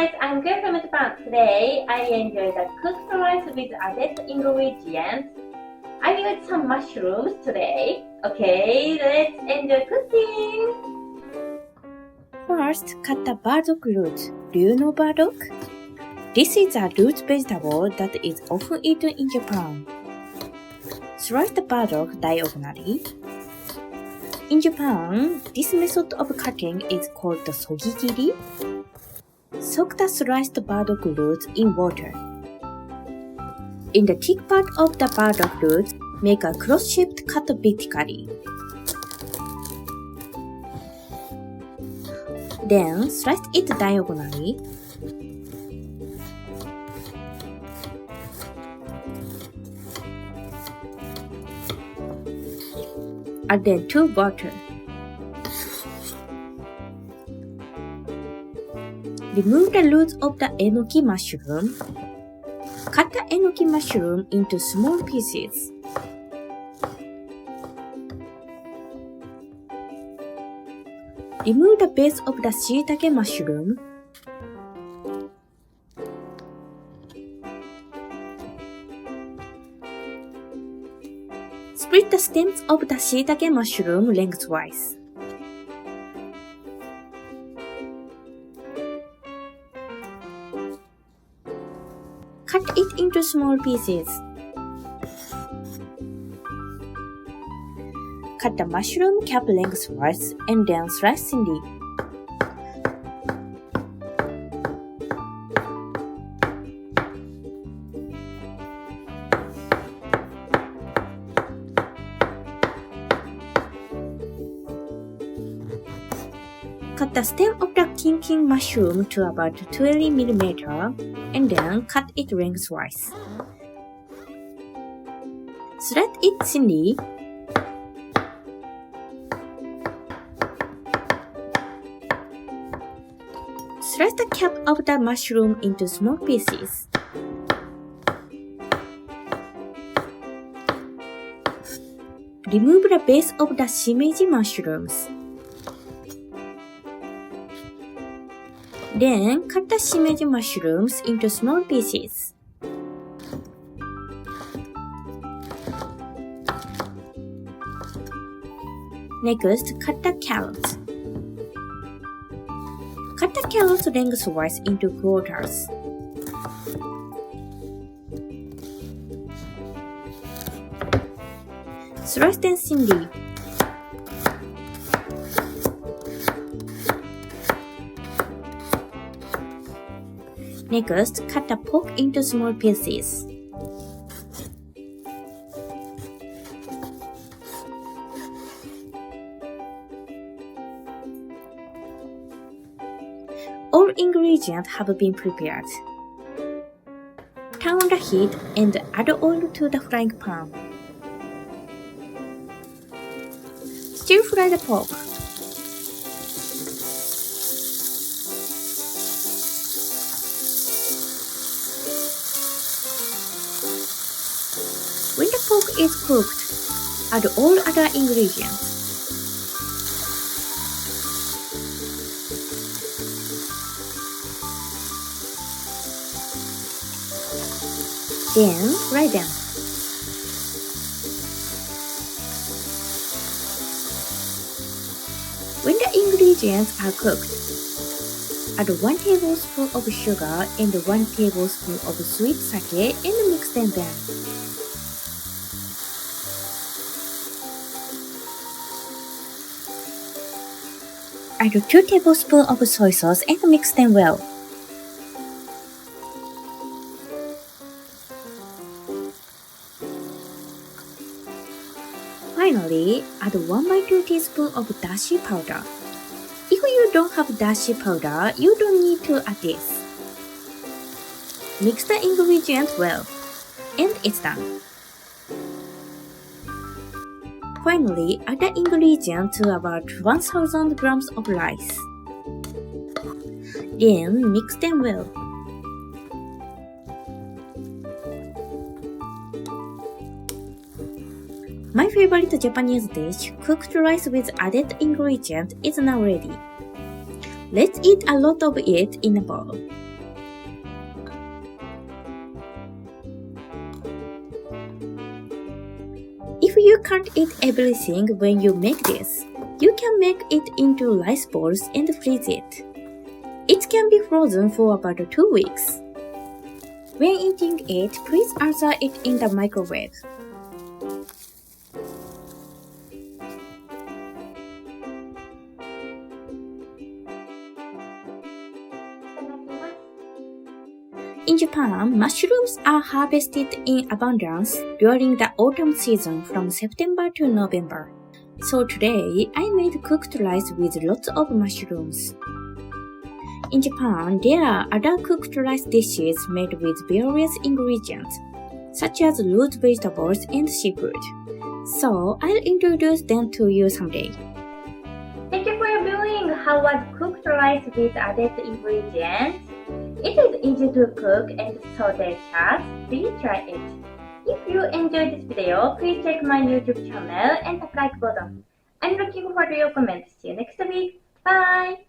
guys, I'm Kuyo from Japan. Today, I enjoyed the cooked rice with added ingredients. I used some mushrooms today. Okay, let's enjoy cooking. First, cut the burdock root. Do you know burdock? This is a root vegetable that is often eaten in Japan. Slice the burdock diagonally. In Japan, this method of cutting is called the sogigiri. Soak the sliced burdock roots in water. In the thick part of the burdock roots, make a cross-shaped cut vertically. Then slice it diagonally. Add them to water. Remove the roots of the enoki mushroom. Cut the enoki mushroom into small pieces. Remove the base of the shiitake mushroom. Split the stems of the shiitake mushroom lengthwise. Cut it into small pieces. Cut the mushroom cap lengthwise and then slice thinly. Cut the stem of the king mushroom to about 20 mm and then cut it lengthwise. Slice it thinly. Slice the cap of the mushroom into small pieces. Remove the base of the Shimeji mushrooms. Then cut the Shimeji mushrooms into small pieces. Next, cut the carrots. Cut the carrots lengthwise into quarters. Slice them thinly. Next, cut the pork into small pieces. All ingredients have been prepared. Turn on the heat and add oil to the frying pan. Stir fry the pork. When the pork is cooked, add all other ingredients. Then fry them. When the ingredients are cooked, add 1 tablespoon of sugar and 1 tablespoon of sweet sake and mix them well. Add 2 tablespoons of soy sauce and mix them well. Finally, add 1/2 teaspoon of dashi powder. If you don't have dashi powder, you don't need to add this. Mix the ingredients well, and it's done. Finally, add the ingredients to about 1000 grams of rice. Then mix them well. My favorite Japanese dish, cooked rice with added ingredients, is now ready. Let's eat a lot of it in a bowl. you can't eat everything when you make this, you can make it into rice balls and freeze it. It can be frozen for about 2 weeks. When eating it, please answer it in the microwave. In Japan, mushrooms are harvested in abundance during the autumn season from September to November. So today, I made cooked rice with lots of mushrooms. In Japan, there are other cooked rice dishes made with various ingredients, such as root vegetables and seafood. So I'll introduce them to you someday. Thank you for viewing how was cooked rice with added ingredients. It is easy to cook and so delicious. Please try it. If you enjoyed this video, please check my YouTube channel and the like button. I'm looking forward to your comments. See you next week. Bye!